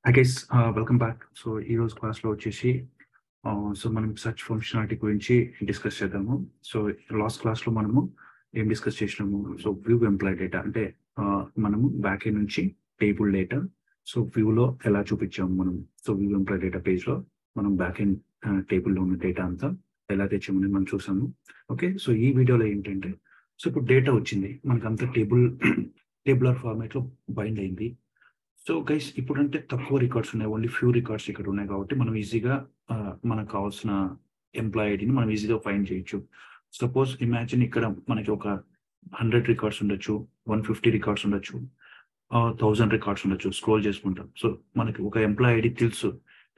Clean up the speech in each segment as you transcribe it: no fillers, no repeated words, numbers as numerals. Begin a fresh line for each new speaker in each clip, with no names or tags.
Hi guys, welcome back. So ఈ రోజు క్లాస్లో వచ్చేసి సో మనం సెర్చ్ ఫంక్షనాలిటీ గురించి డిస్కస్ చేద్దాము. సో లాస్ట్ క్లాస్లో మనము ఏం డిస్కస్ చేసినాము? సో వ్యూ ఎంప్లాయ్ డేటా అంటే మనము బ్యాక్ ఎండ్ నుంచి టేబుల్ డేటా సో వ్యూలో ఎలా చూపించాము మనం. సో వ్యూ ఎంప్లాయ్ డేటా పేజ్లో మనం బ్యాక్ ఎండ్ టేబుల్లో ఉన్న డేటా అంతా ఎలా తెచ్చామని మనం చూసాము. ఓకే, సో ఈ వీడియోలో ఏంటంటే సో ఇప్పుడు డేటా వచ్చింది మనకు అంతా టేబులర్ ఫార్మాట్లో బైండ్ అయింది. సో గైస్ ఇప్పుడంటే తక్కువ రికార్డ్స్ ఉన్నాయి, ఓన్లీ ఫ్యూ రికార్డ్స్ ఇక్కడ ఉన్నాయి కాబట్టి మనం ఈజీగా మనకు కావాల్సిన ఎంప్లాయ్ ఐడిని మనం ఈజీగా ఫైండ్ చేయొచ్చు. సపోజ్ ఇమాజిన్ ఇక్కడ మనకి ఒక 100 రికార్డ్స్ ఉండొచ్చు, 150 రికార్డ్స్ ఉండొచ్చు, 1000 రికార్డ్స్ ఉండొచ్చు. స్క్రోల్ చేసుకుంటాం. సో మనకి ఒక ఎంప్లాయ్ ఐడి తెలుసు,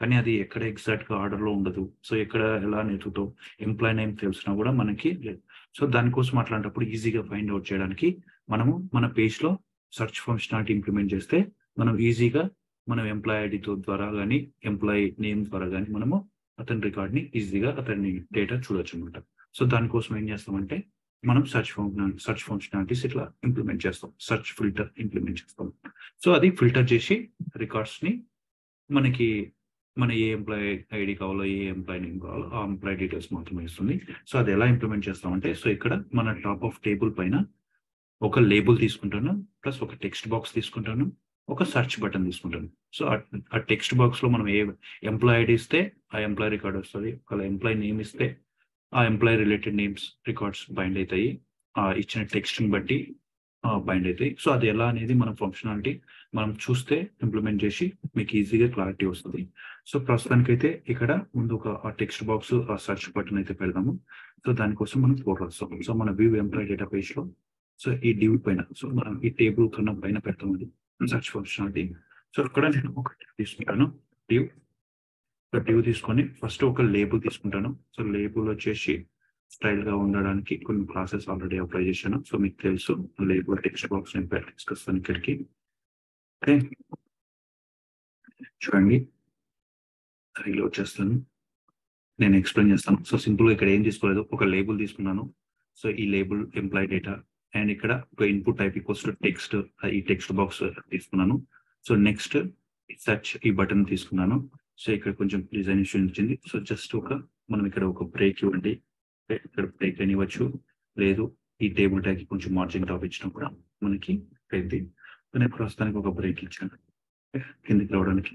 కానీ అది ఎక్కడ ఎగ్జాక్ట్గా ఆర్డర్లో ఉండదు. సో ఎక్కడ ఎలా నెతుతో ఎంప్లాయ్ నేమ్ తెలిసినా కూడా మనకి లేదు. సో దానికోసం అట్లాంటప్పుడు ఈజీగా ఫైండ్ అవుట్ చేయడానికి మనము మన పేజ్లో సెర్చ్ ఫంక్షనాలిటీ ఇంప్లిమెంట్ చేస్తే మనం ఈజీగా మనం ఎంప్లాయ్ ఐడితో ద్వారా కానీ ఎంప్లాయీ నేమ్ ద్వారా కానీ మనము అతని రికార్డ్ని ఈజీగా అతని డేటా చూడొచ్చు అనమాట. సో దానికోసం ఏం చేస్తామంటే మనం సెర్చ్ ఫంక్షనాలిటీస్ ఇట్లా ఇంప్లిమెంట్ చేస్తాం, సెర్చ్ ఫిల్టర్ ఇంప్లిమెంట్ చేస్తాం. సో అది ఫిల్టర్ చేసి రికార్డ్స్ని మనకి మన ఏ ఎంప్లాయీ ఐడి కావాలో ఏ ఎంప్లాయీ నేమ్ కావాలో ఆ ఎంప్లాయీ డీటెయిల్స్ మాత్రమే ఇస్తుంది. సో అది ఎలా ఇంప్లిమెంట్ చేస్తామంటే సో ఇక్కడ మన టాప్ ఆఫ్ టేబుల్ పైన ఒక లేబుల్ తీసుకుంటాను, ప్లస్ ఒక టెక్స్ట్ బాక్స్ తీసుకుంటాను, ఒక సెర్చ్ బటన్ తీసుకుంటాను. సో ఆ టెక్స్ట్ బాక్స్లో మనం ఏ ఎంప్లాయ్ ఐడి ఇస్తే ఆ ఎంప్లాయ్ రికార్డ్ వస్తుంది, ఒక ఎంప్లాయ్ నేమ్ ఇస్తే ఆ employee related names records bind అవుతాయి, ఇచ్చిన టెక్స్ట్ని బట్టి బైండ్ అవుతాయి. సో అది ఎలా అనేది మనం ఫంక్షనాలిటీ మనం చూస్తే ఇంప్లిమెంట్ చేసి మీకు ఈజీగా క్లారిటీ వస్తుంది. సో ప్రస్తుతానికైతే ఇక్కడ ముందు ఒక టెక్స్ట్ బాక్స్ ఆ సెర్చ్ బటన్ అయితే పెడదాము. సో దానికోసం మనం కోడ్ రాస్తాం. సో మన వ్యూ ఎంప్లాయ్ డేటా పేజ్లో సో ఈ డివ్ పైన సో మనం ఈ టేబుల్ కన్నా పైన పెడతామండి సెర్చ్ ఫంక్షనాలిటీ. సో ఇక్కడ నేను ఒక తీసుకుంటాను డివ్ తీసుకొని ఫస్ట్ ఒక లేబుల్ తీసుకుంటాను. సో లేబుల్ వచ్చేసి స్టైల్గా ఉండడానికి కొన్ని క్లాసెస్ ఆల్రెడీ అప్లై చేశాను. సో మీకు తెలుసు లేబుల్ టెక్స్ట్ బాక్స్ నేను తీసుకొస్తాను ఇక్కడికి. ఓకే చూడండి, రీలోడ్ చేస్తాను, నేను ఎక్స్ప్లెయిన్ చేస్తాను. సో సింపుల్గా ఇక్కడ ఏం తీసుకోలేదు, ఒక లేబుల్ తీసుకున్నాను. సో ఈ లేబుల్ ఎంప్లాయ్ డేటా అండ్ ఇక్కడ ఒక input type equals to text, ఈ టెక్స్ట్ బాక్స్ తీసుకున్నాను. సో నెక్స్ట్ సెర్చ్ ఈ బటన్ తీసుకున్నాను. సో ఇక్కడ కొంచెం డిజైన్ ఇష్యూ వచ్చింది. సో జస్ట్ మనం ఇక్కడ ఒక బ్రేక్ ఇవ్వండి, ఇక్కడ బ్రేక్ అని ఇవ్వచ్చు, లేదు ఈ టేబుల్ ట్యాగ్ కొంచెం మార్జిన్ టాప్ ఇచ్చినా కూడా మనకి అయింది. సో నేను ప్రస్తుతానికి ఒక బ్రేక్ ఇచ్చాను కిందికి రావడానికి.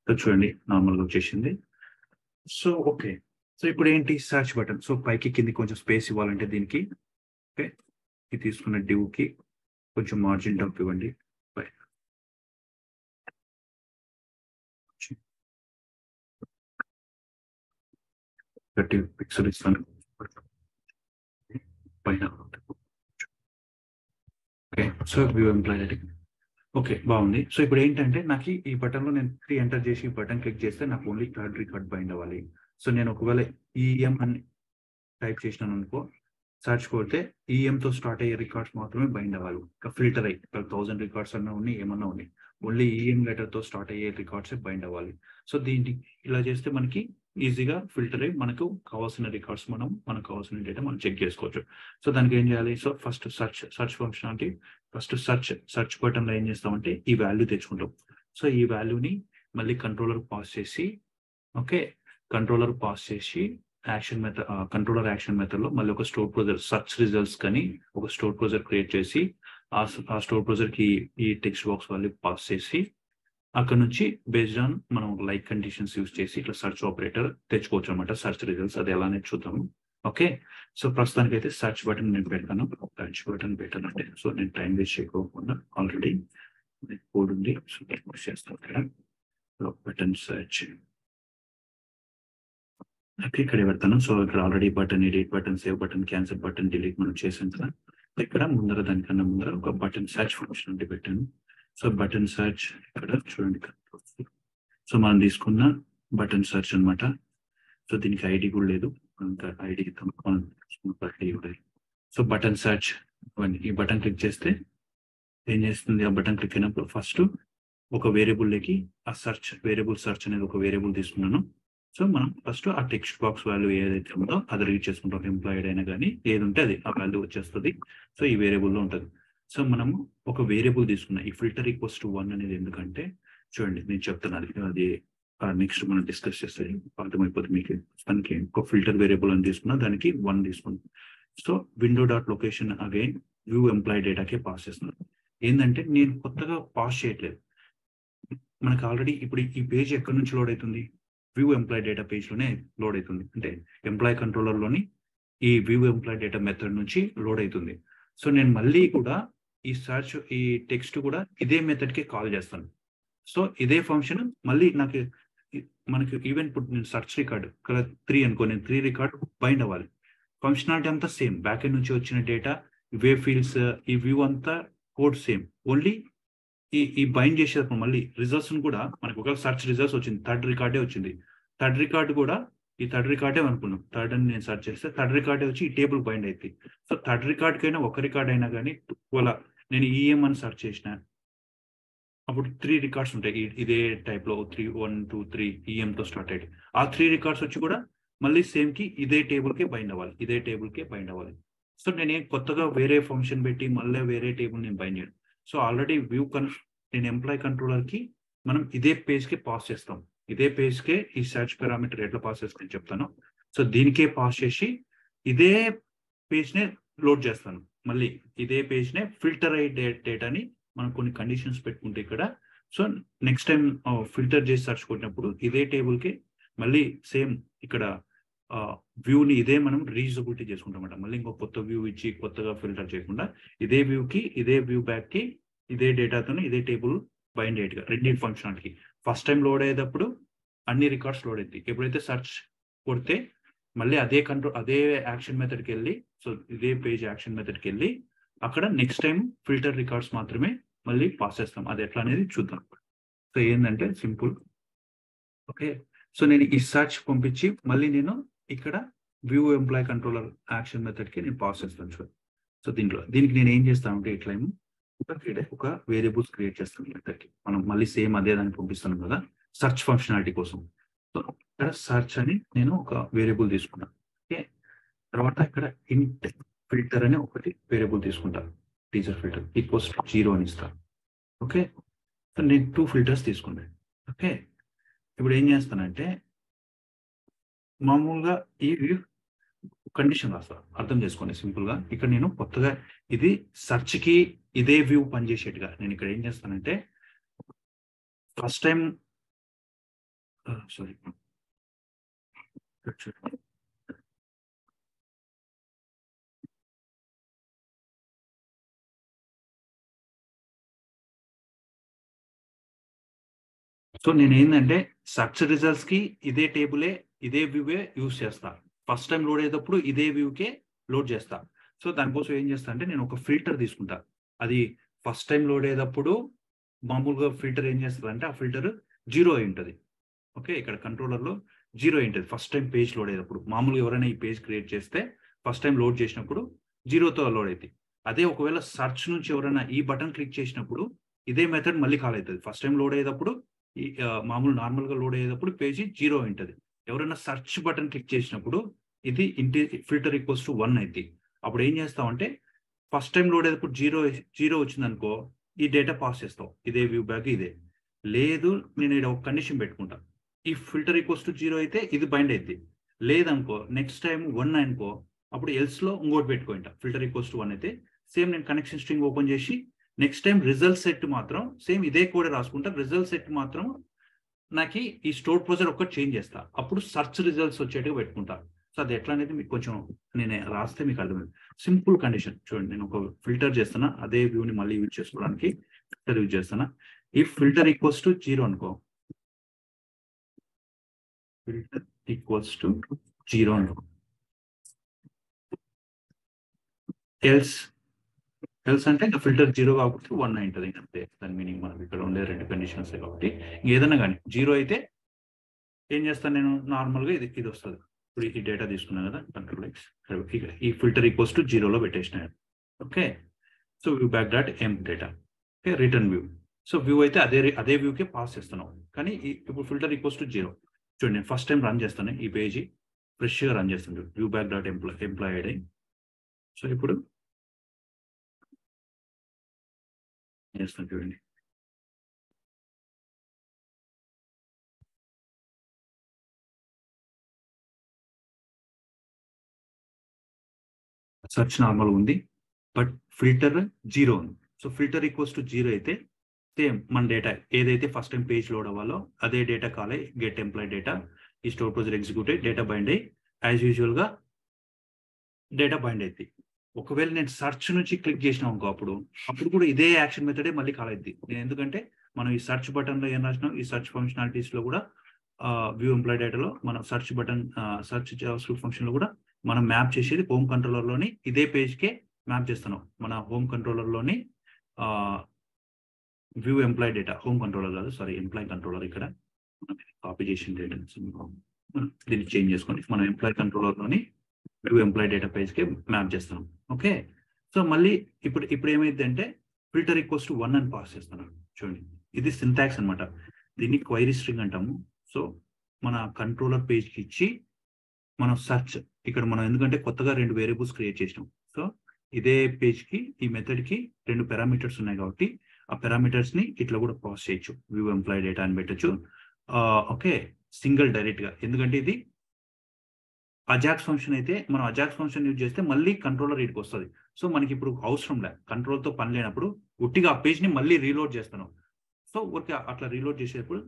సో చూడండి నార్మల్గా వచ్చేసింది. సో ఓకే, సో ఇప్పుడు ఏంటి సెర్చ్ బటన్. సో పైకి కింది కొంచెం స్పేస్ ఇవ్వాలంటే దీనికి ఓకే ఇది తీసుకున్న డివ్కి కొంచెం మార్జిన్ టాప్ ఇవ్వండి, 30 పిక్సెల్ ఇస్తాను పైన. Okay so view employee ID okay బాగుంది. సో ఇప్పుడు ఏంటంటే నాకు ఈ బటన్లో నేను 3 ఎంటర్ చేసి ఈ బటన్ క్లిక్ చేస్తే నాకు ఓన్లీ థర్డ్ రికార్డ్ బైండ్ అవ్వాలి. సో నేను ఒకవేళ ఈఎం అని టైప్ చేసినాను అనుకో, సెర్చ్ కొడితే ఈఎంతో స్టార్ట్ అయ్యే రికార్డ్స్ మాత్రమే బైండ్ అవ్వాలి. ఫిల్టర్ అయ్యి 1000 రికార్డ్స్ అన్నా ఉన్నాయి, ఏమన్నా ఉన్నాయి, ఓన్లీ ఈఎం లెటర్తో స్టార్ట్ అయ్యే రికార్డ్సే బైండ్ అవ్వాలి. సో దీన్ని ఇలా చేస్తే మనకి ఈజీగా ఫిల్టర్ అయ్యి మనకు కావాల్సిన రికార్డ్స్ మనకు కావాల్సిన డేటా మనం చెక్ చేసుకోవచ్చు. సో దానికి ఏం చేయాలి? So first search functionality first search బటన్లో ఏం చేస్తామంటే ఈ వాల్యూ తెచ్చుకుంటాం. సో ఈ వాల్యూని మళ్ళీ కంట్రోలర్ పాస్ చేసి కంట్రోలర్ యాక్షన్ మెథడ్ లో మళ్ళీ ఒక స్టోర్ ప్రొసీజర్ సెర్చ్ రిజల్ట్స్ కానీ ఒక స్టోర్ ప్రొసీజర్ క్రియేట్ చేసి ఆ స్టోర్ ప్రొసీజర్ కి ఈ టెక్స్ట్ బాక్స్ వాల్యూ పాస్ చేసి అక్కడ నుంచి బేస్డ్ ఆన్ మనం లైక్ కండిషన్స్ యూస్ చేసి ఇట్లా సెర్చ్ ఆపరేటర్ తెచ్చుకోవచ్చు అనమాట సెర్చ్ రిజల్ట్స్. అది ఎలానే చూద్దాము. ఓకే సో ప్రస్తుతానికి అయితే సెర్చ్ బటన్ నేను పెడతాను. సెర్చ్ బటన్ పెట్టానంటే సో నేను టైం వేస్ట్ చేయకోకుండా ఆల్రెడీ కోడ్ ఉంది. సో యూస్ చేస్తాను ఇక్కడ బటన్ సెర్చ్ ఇక్కడ పెడతాను. సో ఇక్కడ already button edit button save button cancel button delete మనం చేసాం కదా. ఇక్కడ దానికన్నా ముందర ఒక బటన్ సెర్చ్ ఫంక్షన్ పెట్టాను. సో బటన్ సెర్చ్ ఇక్కడ చూడండి. సో మనం తీసుకున్న బటన్ సెర్చ్ అనమాట. సో దీనికి ఐడి కూడా లేదు, ఐడి సో బటన్ సెర్చ్ ఈ బటన్ క్లిక్ చేస్తే ఏం చేస్తుంది? ఆ బటన్ క్లిక్ అయినప్పుడు ఫస్ట్ ఒక వేరియబుల్లోకి ఆ వేరియబుల్ సెర్చ్ అనేది ఒక వేరియబుల్ తీసుకున్నాను. సో మనం ఫస్ట్ ఆ టెక్స్ట్ బాక్స్ వాల్యూ ఏదైతే ఉందో అది రీడ్ చేసుకుంటాం. ఎంప్లాయిడ్ అయినా కానీ ఏది ఉంటే అది ఆ వాల్యూ వచ్చేస్తుంది. సో ఈ వేరియబుల్లో ఉంటుంది. సో మనము ఒక వేరియబుల్ తీసుకున్నాం. ఈ ఫిల్టర్ ఈక్వల్స్ టు 1 అనేది ఎందుకంటే చూడండి నేను చెప్తున్నాను అది నెక్స్ట్ మనం డిస్కస్ చేస్తే అర్థమైపోతుంది మీకు. దానికి ఒక ఫిల్టర్ వేరియబుల్ అని తీసుకున్నా, దానికి 1 తీసుకున్నాం. So window dot location again view employ డేటాకే పాస్ చేస్తున్నాను. ఏంటంటే నేను కొత్తగా పాస్ చేయట్లేదు. మనకు ఆల్రెడీ ఇప్పుడు ఈ పేజ్ ఎక్కడి నుంచి లోడ్ అవుతుంది, వ్యూ ఎంప్లాయ్ డేటా పేజ్ లోనే లోడ్ అవుతుంది. అంటే ఎంప్లాయ్ కంట్రోలర్ లోని ఈ వ్యూ ఎంప్లాయ్ డేటా మెథడ్ నుంచి లోడ్ అవుతుంది. సో నేను మళ్ళీ కూడా ఈ సర్చ్ ఈ టెక్స్ట్ కూడా ఇదే మెథడ్ కి కాల్ చేస్తాను. సో ఇదే ఫంక్షన్ మళ్ళీ మనకి ఈవెన్ ఇప్పుడు నేను సర్చ్ రికార్డ్ ఇక్కడ 3 అనుకో, నేను 3 రికార్డ్ బైండ్ అవ్వాలి. ఫంక్షనాలిటీ అంతా సేమ్, బ్యాక్ ఎండ్ నుంచి వచ్చిన డేటా, వే ఫీల్డ్స్, ఈ వ్యూ అంతా కోడ్ సేమ్. ఓన్లీ ఈ బైండ్ చేసేటప్పుడు మళ్ళీ రిజల్ట్స్ కూడా మనకు ఒక సర్చ్ రిజల్ట్స్ వచ్చింది, థర్డ్ రికార్డే వచ్చింది. థర్డ్ రికార్డ్ కూడా ఈ థర్డ్ రికార్డే అనుకున్నాం. థర్డ్ అని నేను సర్చ్ చేస్తే థర్డ్ రికార్డే వచ్చి ఈ టేబుల్ బైండ్ అవుతుంది. సో థర్డ్ రికార్డ్ కైనా ఒక రికార్డ్ అయినా కానీ ఒకవేళ నేను ఈఎం అని సర్చ్ చేసిన అప్పుడు 3 రికార్డ్స్ ఉంటాయి ఇదే టైప్ లో 3 1 2 3 ఈఎంతో స్టార్ట్ అయ్యి ఆ 3 రికార్డ్స్ వచ్చి కూడా మళ్ళీ సేమ్ కి ఇదే టేబుల్ కే బైండ్ అవ్వాలి, ఇదే టేబుల్ కే బైండ్ అవ్వాలి. సో నేనేం కొత్తగా వేరే ఫంక్షన్ పెట్టి మళ్ళీ వేరే టేబుల్ నేను బైండ్ చేయను. సో ఆల్రెడీ నేను ఎంప్లాయ్ కంట్రోలర్ కి మనం ఇదే పేజ్ కి పాస్ చేస్తాం. ఇదే పేజ్ కే ఈ సెర్చ్ పారామీటర్ ఎట్లా పాస్ చేస్తాను చెప్తాను. సో దీనికే పాస్ చేసి ఇదే పేజ్ నే లోడ్ చేస్తాను. మళ్ళీ ఇదే పేజ్ నే ఫిల్టర్ అయ్యే డేటాని మనం కొన్ని కండిషన్స్ పెట్టుకుంటే ఇక్కడ, సో నెక్స్ట్ టైం ఫిల్టర్ చేసి సర్చ్ కొట్టినప్పుడు ఇదే టేబుల్ కి మళ్ళీ సేమ్ ఇక్కడ వ్యూని ఇదే మనం రీయూజబిలిటీ చేసుకుంటాం. మళ్ళీ ఇంకో కొత్త వ్యూ ఇచ్చి కొత్తగా ఫిల్టర్ చేయకుండా ఇదే వ్యూకి ఇదే వ్యూ బ్యాక్ కి ఇదే డేటాతో ఇదే టేబుల్ బైండ్ అయ్యేట్టుగా రెండింటి ఫంక్షనాలిటీ. ఫస్ట్ టైం లోడ్ అయ్యేటప్పుడు అన్ని రికార్డ్స్ లోడ్ అవుతాయి. ఎప్పుడైతే సర్చ్ కొడితే మళ్ళీ అదే యాక్షన్ మెథడ్కి వెళ్ళి, సో ఇదే పేజ్ యాక్షన్ మెథడ్కి వెళ్ళి అక్కడ నెక్స్ట్ టైం ఫిల్టర్ రికార్డ్స్ మాత్రమే మళ్ళీ పాస్ చేస్తాం. అది ఎట్లా అనేది చూద్దాం. సో ఏంటంటే సింపుల్, ఓకే. సో నేను ఈ సర్చ్ పంపించి మళ్ళీ నేను ఇక్కడ view employee controller action method కి నేను పాస్ చేస్తాను. సో దీనికి నేను ఏం చేస్తాను అంటే ఇట్లా ఒక వేరియబుల్స్ క్రియేట్ చేస్తాను మెథడ్ కి. మనం మళ్ళీ సేమ్ అదే దాన్ని పంపిస్తున్నాం కదా సర్చ్ ఫంక్షనాలిటీ కోసం. సో ఇక్కడ సర్చ్ అని నేను ఒక వేరియబుల్ తీసుకున్నాను. ఓకే, తర్వాత ఇక్కడ ఇంట్ ఫిల్టర్ అని ఒకటి వేరియబుల్ తీసుకుంటాను. టీచర్ ఫిల్టర్ ఈక్వల్స్ 0 అని ఇస్తాను. ఓకే, సో నేను 2 ఫిల్టర్స్ తీసుకున్నాను. ఓకే, ఇప్పుడు ఏం చేస్తానంటే మామూలుగా ఈ కండిషన్ రాస్తాను, అర్థం చేసుకోండి సింపుల్ గా. ఇక్కడ నేను కొత్తగా ఇది సెర్చ్ కి ఇదే వ్యూ పనిచేసేట్టుగా నేను ఇక్కడ ఏం చేస్తానంటే ఫస్ట్ టైం సారీ సో నేను ఏంటంటే సర్చ్ రిజల్ట్స్ కి ఇదే టేబులే ఇదే వ్యూవే యూస్ చేస్తా. ఫస్ట్ టైం లోడ్ అయ్యేటప్పుడు ఇదే వ్యూకే లోడ్ చేస్తా. సో దానికోసం ఏం చేస్తా అంటే నేను ఒక ఫిల్టర్ తీసుకుంటా. అది ఫస్ట్ టైం లోడ్ అయ్యేటప్పుడు మామూలుగా ఫిల్టర్ ఏం చేస్తుంది అంటే ఆ ఫిల్టర్ 0 అయి ఉంటుంది. ఓకే, ఇక్కడ కంట్రోలర్ లో 0 అయి ఉంటుంది ఫస్ట్ టైం పేజ్ లోడ్ అయ్యేటప్పుడు. మామూలుగా ఎవరైనా ఈ పేజ్ క్రియేట్ చేస్తే ఫస్ట్ టైం లోడ్ చేసినప్పుడు 0తో లోడ్ అవుతుంది. అదే ఒకవేళ సర్చ్ నుంచి ఎవరైనా ఈ బటన్ క్లిక్ చేసినప్పుడు ఇదే మెథడ్ మళ్ళీ కాల్ అవుతుంది. ఫస్ట్ టైం లోడ్ అయ్యేటప్పుడు ఈ మామూలు నార్మల్ గా లోడ్ అయ్యేటప్పుడు పేజీ 0 ఉంటుంది. ఎవరైనా సర్చ్ బటన్ క్లిక్ చేసినప్పుడు ఇది ఫిల్టర్ ఈక్వల్స్ టు 1 అయింది. అప్పుడు ఏం చేస్తామంటే ఫస్ట్ టైం లోడ్ అయ్యేటప్పుడు 0 వచ్చింది అనుకో, ఈ డేటా పాస్ చేస్తాం ఇదే వ్యూ బ్యాక్ ఇదే. లేదు నేను ఇక్కడ ఒక కండిషన్ పెట్టుకుంటా, ఈ ఫిల్టర్ ఈక్వల్స్ టు 0 అయితే ఇది బైండ్ అయింది. లేదనుకో నెక్స్ట్ టైం 1 అనుకో, అప్పుడు ఎల్స్ లో ఇంకోటి పెట్టుకుంటా ఫిల్టర్ ఈక్వల్స్ టు 1 అయితే సేమ్ నేను కనెక్షన్ స్ట్రింగ్ ఓపెన్ చేసి నెక్స్ట్ టైం రిజల్ట్ సెట్ మాత్రం సేమ్ ఇదే కోడ్ రాసుకుంటా. రిజల్ట్ సెట్ మాత్రం నాకు ఈ స్టోర్ ప్రొసీజర్ ఒక్కటి చేంజ్ చేస్తా, అప్పుడు సర్చ్ రిజల్ట్స్ వచ్చేట్టుగా పెట్టుకుంటా. సో అది ఎట్లా అనేది మీకు కొంచెం నేను రాస్తే మీకు అర్థమైంది. సింపుల్ కండిషన్ చూడండి, నేను ఒక ఫిల్టర్ చేస్తున్నా అదే వ్యూని మళ్ళీ యూజ్ చేసుకోవడానికి ఫిల్టర్ యూజ్ చేస్తున్నా. ఈ ఫిల్టర్ ఈక్వల్స్ టు 0 అనుకో, ఫిల్టర్ ఈక్వల్స్ టు 0 అనుకో, ఎల్స్ అంటే ఫిల్టర్ 0 కాబట్టి 1 ఉంటుంది అంతే. దాని మీనింగ్ మనకి ఇక్కడ ఉండే 2 కండిషన్స్ కాబట్టి ఏదైనా కానీ 0 అయితే ఏం చేస్తాను నేను నార్మల్గా ఇది వస్తుంది. ఇప్పుడు ఈ డేటా తీసుకున్నాను కదా కంట్రోల్ ఎక్స్, ఈ ఫిల్టర్ ఈక్వల్స్ టు 0లో పెట్టేసినాను. Okay, so view back dot M data, okay, return view. So view అయితే అదే వ్యూకే పాస్ చేస్తున్నాం. కానీ ఇప్పుడు ఫిల్టర్ ఈక్వల్స్ టు 0 చూడండి, నేను ఫస్ట్ టైం రన్ చేస్తాను ఈ పేజీ ఫ్రెష్గా రన్ చేస్తాను view back dot employee ID. So ఇప్పుడు చేస్తాను చూడండి, సెర్చ్ నార్మల్ ఉంది, బట్ ఫిల్టర్ 0 ఉంది. సో ఫిల్టర్ ఈక్వల్స్ టు 0 అయితే సేమ్ మన డేటా ఏదైతే ఫస్ట్ టైం పేజ్ లోడ్ అవ్వాలో అదే డేటా కాలే గెట్ ఎంప్లాయ్ డేటా, ఈ స్టోర్ ప్రొసీజర్ ఎగ్జిక్యూట్ అయ్యి డేటా బైండ్ అయ్యి యాజ్ యూజువల్ గా డేటా బైండ్ అవుతుంది. ఒకవేళ నేను సెర్చ్ నుంచి క్లిక్ చేసిన అనుకో అప్పుడు కూడా ఇదే యాక్షన్ మెథడే మళ్ళీ కాల్ అవుతుంది. ఎందుకంటే మనం ఈ సెర్చ్ బటన్ లో ఏం రాసినాం, ఈ సెర్చ్ ఫంక్షనాలిటీస్ లో కూడా వ్యూ ఎంప్లాయ్ డేటాలో మనం search button search JavaScript function లో కూడా మనం మ్యాప్ చేసేది హోమ్ కంట్రోలర్ లోని ఇదే పేజ్ కే మ్యాప్ చేస్తున్నాం. మన హోమ్ కంట్రోలర్ లోని view employee data, home controller కాదు సారీ ఎంప్లాయ్ కంట్రోలర్, ఇక్కడ కాపీ చేసిన డేటా దీన్ని చేంజ్ చేసుకొని మనం ఎంప్లాయ్ కంట్రోలర్ లోని వ్యూ ఎంప్లాయ్ డేటా పేజ్ కి మ్యాప్ చేస్తున్నాం. ఓకే, సో మళ్ళీ ఇప్పుడు ఏమైంది అంటే ఫిల్టర్ ఈక్వల్స్ టు 1 అని పాస్ చేస్తున్నాను. చూడండి ఇది సింటాక్స్ అనమాట, దీన్ని క్వైరీ స్ట్రింగ్ అంటాము. సో మన కంట్రోలర్ పేజ్ కి ఇచ్చి మనం సెర్చ్ ఇక్కడ మనం ఎందుకంటే కొత్తగా 2 వేరియబుల్స్ క్రియేట్ చేసినాం. సో ఇదే పేజ్ కి ఈ మెథడ్ కి 2 పారామీటర్స్ ఉన్నాయి కాబట్టి ఆ పారామీటర్స్ ని ఇట్లా కూడా పాస్ చేయొచ్చు, వ్యూ ఎంప్లాయ్ డేటా అని పెట్టచ్చు. ఓకే, సింగిల్ డైరెక్ట్ గా, ఎందుకంటే ఇది అజాక్స్ ఫంక్షన్ అయితే మనం అజాక్స్ ఫంక్షన్ యూజ్ చేస్తే మళ్ళీ కంట్రోలర్ రీడ్కి వస్తుంది. సో మనకి ఇప్పుడు అవసరం లే, కంట్రోల్ తో పని లేనప్పుడు ఉట్టిగా ఆ పేజ్ ని మళ్ళీ రీలోడ్ చేస్తున్నాం. సో ఊరికి అట్లా రీలోడ్ చేసేటప్పుడు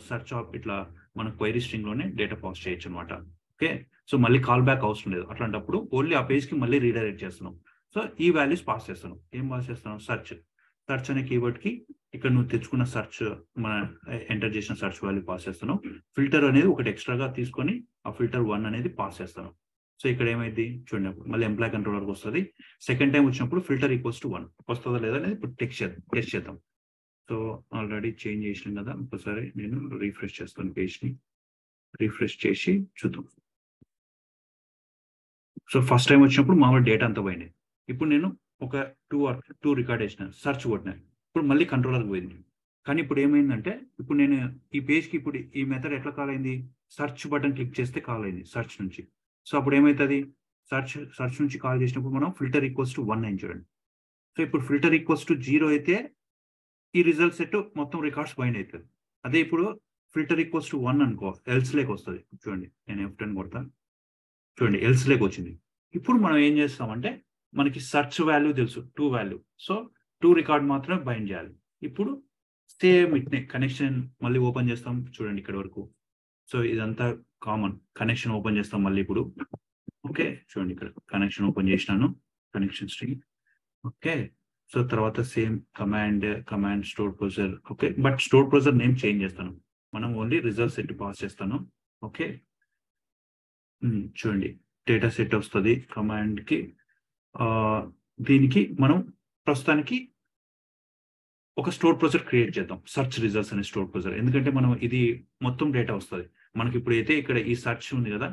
సెర్చ్ ఆఫ్ ఇట్లా మన క్వైరీ స్ట్రింగ్ లోనే డేటా పాస్ చేయొచ్చు అనమాట. ఓకే, సో మళ్ళీ కాల్ బ్యాక్ అవసరం లేదు. అట్లాంటప్పుడు ఓన్లీ ఆ పేజ్ కి మళ్ళీ రీడైరెక్ట్ చేస్తున్నాం. సో ఈ వాల్యూస్ పాస్ చేస్తున్నాం. ఏం పాస్ చేస్తున్నాం, సెర్చ్ అనే కీవర్డ్ కి ఇక్కడ నువ్వు తెచ్చుకున్న సెర్చ్ మన ఎంటర్ చేసిన సెర్చ్ వాల్యూ పాస్ చేస్తున్నాం. ఫిల్టర్ అనేది ఒకటి ఎక్స్ట్రాగా తీసుకొని ఆ ఫిల్టర్ 1 అనేది పాస్ చేస్తాను. సో ఇక్కడ ఏమైంది చూడండి, మళ్ళీ ఎంప్లాయ్ కంట్రోలర్కి వస్తుంది. సెకండ్ టైం వచ్చినప్పుడు ఫిల్టర్ ఈక్వల్స్ టు 1 వస్తుందా లేదా అనేది ఇప్పుడు టెస్ట్ చేద్దాం. సో ఆల్రెడీ చేంజ్ చేసినాం కదా, ఒకసారి నేను రీఫ్రెష్ చేస్తాను, పేజ్ ని రీఫ్రెష్ చేసి చూద్దాం. సో ఫస్ట్ టైం వచ్చినప్పుడు మామూలు డేటా అంతా పోయింది. ఇప్పుడు నేను ఒక 2 రికార్డ్ చేసిన సెర్చ్ కొట్టినా, ఇప్పుడు మళ్ళీ కంట్రోలర్కి పోయింది. కానీ ఇప్పుడు ఏమైందంటే ఇప్పుడు నేను ఈ పేజ్కి ఇప్పుడు ఈ మెథడ్ ఎట్లా కాల్ అయింది, సెర్చ్ బటన్ క్లిక్ చేస్తే కాల్ అయింది సెర్చ్ నుంచి. సో అప్పుడు ఏమవుతుంది, సెర్చ్ నుంచి కాల్ చేసినప్పుడు మనం ఫిల్టర్ ఈక్వల్స్ టు 1 అని చూడండి. సో ఇప్పుడు ఫిల్టర్ ఈక్వల్స్ టు 0 అయితే ఈ రిజల్ట్ సెట్ మొత్తం రికార్డ్స్ బైండ్ అవుతుంది. అదే ఇప్పుడు ఫిల్టర్ ఈక్వల్స్ టు 1 అనుకో ఎల్స్ లేక వస్తుంది. చూడండి నేను F10 కొడతాను, చూడండి ఎల్స్ లేక వచ్చింది. ఇప్పుడు మనం ఏం చేస్తామంటే మనకి సెర్చ్ వాల్యూ తెలుసు 2 వాల్యూ, సో 2 రికార్డ్ మాత్రమే బైండ్ చేయాలి. ఇప్పుడు సేమ్ ఇట్నే కనెక్షన్ మళ్ళీ ఓపెన్ చేస్తాం, చూడండి ఇక్కడ వరకు. సో ఇదంతా కామన్, కనెక్షన్ ఓపెన్ చేస్తాం మళ్ళీ ఇప్పుడు. ఓకే, చూడండి ఇక్కడ కనెక్షన్ ఓపెన్ చేసినాను, కనెక్షన్ స్ట్రింగ్. ఓకే, సో తర్వాత same command store procedure. Okay, but store procedure name change చేస్తాను, మనం ఓన్లీ రిజల్ట్ సెట్ పాస్ చేస్తాను. ఓకే, చూడండి డేటా సెట్ వస్తుంది కమాండ్ కి. దీనికి మనం ప్రస్తుతానికి ఒక స్టోర్ ప్రొసీజర్ క్రియేట్ చేద్దాం, సెర్చ్ రిజల్ట్స్ అనే స్టోర్ ప్రొసీజర్. ఎందుకంటే మనం ఇది మొత్తం డేటా వస్తుంది మనకి. ఇప్పుడు అయితే ఇక్కడ ఈ సెర్చ్ ఉంది కదా,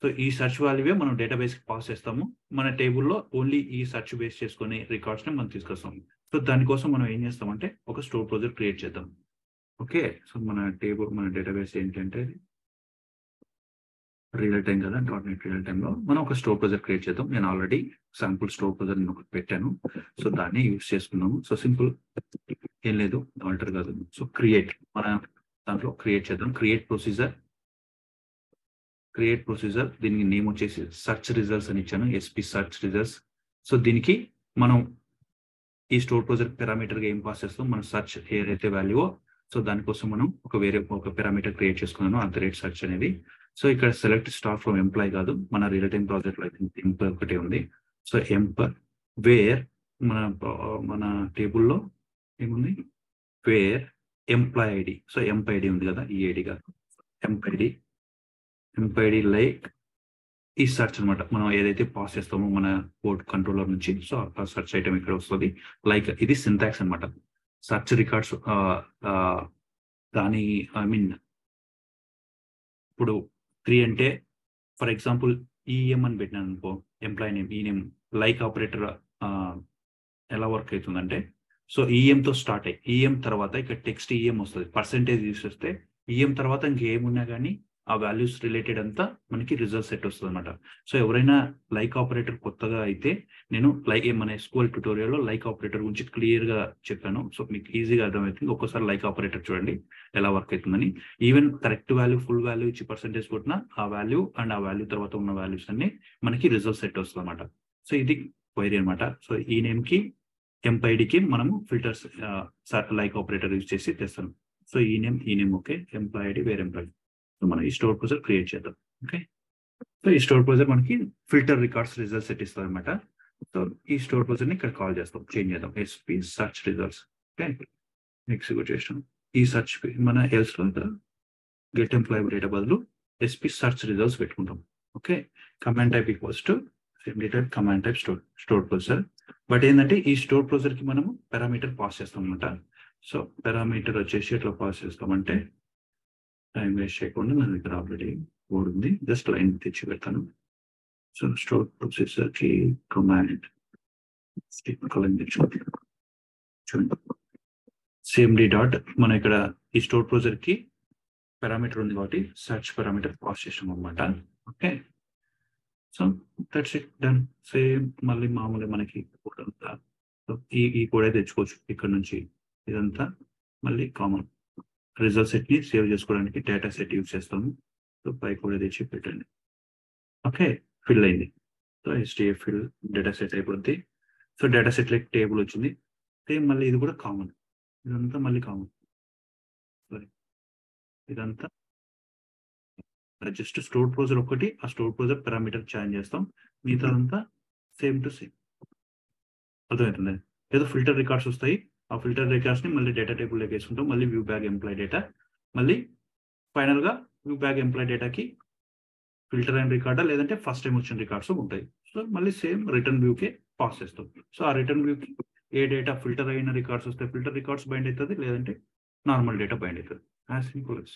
సో ఈ సెర్చ్ వాల్యూవే మనం డేటాబేస్కి పాస్ చేస్తాము. మన టేబుల్లో ఓన్లీ ఈ సెర్చ్ బేస్ చేసుకునే రికార్డ్స్ని మనం తీసుకొస్తాం. సో దానికోసం మనం ఏం చేస్తామంటే ఒక స్టోర్ ప్రొసీజర్ క్రియేట్ చేద్దాం. ఓకే, సో మన డేటాబేస్ ఏంటంటే రియల్ టైం కదా, .NET రియల్ టైంలో మనం ఒక స్టోర్ ప్రొసీజర్ క్రియేట్ చేద్దాం. నేను ఆల్రెడీ శాంపుల్ స్టోర్ ప్రొసీజర్ నేను ఒకటి పెట్టాను, సో దాన్ని యూజ్ చేసుకున్నాము. సో సింపుల్, ఏం లేదు, ఆల్టర్ కాదు. సో క్రియేట్, మన దాంట్లో క్రియేట్ చేద్దాం. క్రియేట్ ప్రొసీజర్ దీనికి నేమ్ వచ్చేసి సెర్చ్ రిజల్ట్స్ అని ఇచ్చాను, SP సెర్చ్ రిజల్ట్స్. సో దీనికి మనం ఈ స్టోర్ ప్రొసీజర్ పారామీటర్గా ఏం పాస్ చేస్తాం, మన సెర్చ్ ఏదైతే వాల్యూవో, సో దానికోసం మనం ఒక పారామీటర్ క్రియేట్ చేసుకున్నాను, @search అనేది. సో ఇక్కడ సెలెక్ట్ స్టార్ ఫ్రమ్ ఎంప్లాయ్ కాదు, మన రియల్ టైం ప్రాజెక్ట్ లో అయితే ఎంప్లాయ్ ఒకటే ఉంది. సో వేర్ మన టేబుల్లో ఏముంది, where employee ID. So employee ఉంది కదా, ఈ ఐడి కాదు, ఎంప్లాయ్ లైక్ ఈ సెర్చ్ అనమాట. మనం ఏదైతే పాస్ చేస్తామో మన కోడ్ కంట్రోలర్ నుంచి, సో ఆ సెర్చ్ ఐటమ్ ఇక్కడ వస్తుంది. లైక్ ఇది సింటాక్స్ అనమాట, సెర్చ్ రికార్డ్స్. దాని ఇప్పుడు 3 అంటే ఫర్ ఎగ్జాంపుల్ ఈఎం అని పెట్టినాను అనుకో, ఎంప్లాయ్ నేమ్, ఈ నేమ్ లైక్ ఆపరేటర్ ఎలా వర్క్ అవుతుందంటే, సో ఈఎంతో స్టార్ట్ అయ్యి ఈఎం తర్వాత ఇక్కడ టెక్స్ట్ ఈఎం వస్తుంది, పర్సెంటేజ్ తీసేస్తే ఈఎం తర్వాత ఇంకేమున్నా కానీ ఆ వాల్యూస్ రిలేటెడ్ అంతా మనకి రిజల్ట్ సెట్ వస్తుంది అనమాట. సో ఎవరైనా లైక్ ఆపరేటర్ కొత్తగా అయితే, నేను మన SQL ట్యూటోరియల్లో లైక్ ఆపరేటర్ గురించి క్లియర్ గా చెప్పాను. సో మీకు ఈజీగా అర్థమవుతుంది. ఒక్కోసారి లైక్ ఆపరేటర్ చూడండి ఎలా వర్క్ అవుతుందని. Even correct value, full value ఇచ్చి పర్సెంటేజ్ కొట్టినా ఆ వాల్యూ అండ్ ఆ వాల్యూ తర్వాత ఉన్న వాల్యూస్ అన్ని మనకి రిజల్ట్ సెట్ వస్తుంది అనమాట. సో ఇది క్వైరీ అనమాట. సో ఈ నేమ్కి ఎంప్లాయిడీకి మనము ఫిల్టర్స్ లైక్ ఆపరేటర్ యూజ్ చేసి తెస్తాం. సో ఈ నేమ్ ఓకే, ఎంప్లాయిడీ వేరే ఎంప్లాయీ. సో మనం ఈ స్టోర్ ప్రొసీజర్ క్రియేట్ చేద్దాం. ఓకే, సో ఈ స్టోర్ ప్రొసీజర్ మనకి ఫిల్టర్ రికార్డ్స్ రిజల్ట్స్ సెట్ ఇస్తుంది అనమాట. సో ఈ స్టోర్ ప్రొసీజర్ని ఇక్కడ కాల్ చేస్తాం, చేంజ్ చేద్దాం. SP search results. Okay, execute చేస్తాం. ఈ సర్చ్ మన ఎల్స్ లో గెట్ ఎంప్లాయీ డేటా బదులు ఎస్పీ సర్చ్ రిజల్ట్స్ పెట్టుకుంటాం. Okay, command type equals to same data command type store procedure. But ఏంటంటే ఈ స్టోర్ ప్రొసీజర్ కి మనము పారామీటర్ పాస్ చేస్తాం అనమాట. సో పారామీటర్ వచ్చేసి ఎట్లా పాస్ చేస్తామంటే, టైం వేస్ట్ చేయకుండా నా దగ్గర ఆల్రెడీ కోడ్ ఉంది, జస్ట్ లైన్ తెచ్చి పెడతాను. సో స్టోర్ ప్రొసీజర్ కి కమాండ్ చూడండి, సిఎండి డాట్ మనం ఇక్కడ ఈ స్టోర్ ప్రొసీజర్ కి పారామీటర్ ఉంది కాబట్టి సెర్చ్ పారామీటర్ పాస్ చేసాం అనమాట. Okay, so that's it, done. Same మళ్ళీ మామూలుగా మనకి కోడ్ అంతా ఈ కోడ్ అయితే తెచ్చుకోవచ్చు ఇక్కడ నుంచి. ఇదంతా మళ్ళీ కామన్ రిజల్ట్ సెట్ ని సేవ్ చేసుకోవడానికి డేటా సెట్ యూజ్ చేస్తాము. సో పై కోడ్ తెచ్చి పెట్టండి. ఓకే, ఫిల్ అయింది. So HDF fill data set అయిపోద్ది. So data set like table వచ్చింది. సేమ్ మళ్ళీ ఇది కూడా కామన్, ఇదంతా మళ్ళీ కామన్. సారీ, ఇదంతా జస్ట్ స్టోర్ ప్రొసీజర్ ఒకటి, ఆ స్టోర్ ప్రొసీజర్ పారామీటర్ చేంజ్ చేస్తాం, మిగతాదంతా సేమ్ టు సేమ్. అర్థమవుతుంది? ఏదో ఫిల్టర్ రికార్డ్స్ వస్తాయి, ఆ ఫిల్టర్ రికార్డ్స్ ని మళ్ళీ డేటా టేబుల్ లోకి వేసుకుంటాం, మళ్ళీ వ్యూ బ్యాగ్ ఎంప్లాయ్ డేటా, మళ్ళీ ఫైనల్ గా వ్యూ బ్యాగ్ ఎంప్లాయ్ డేటాకి ఫిల్టర్ అయిన రికార్డా లేదంటే ఫస్ట్ టైం వచ్చిన రికార్డ్స్ ఉంటాయి. సో మళ్ళీ సేమ్ రిటర్న్ వ్యూకే పాస్ చేస్తాం. సో ఆ రిటర్న్ వ్యూకి ఏ డేటా ఫిల్టర్ అయిన రికార్డ్స్ వస్తే ఫిల్టర్ రికార్డ్స్ బైండ్ అవుతుంది, లేదంటే నార్మల్ డేటా బైండ్ అవుతుంది. As simple as.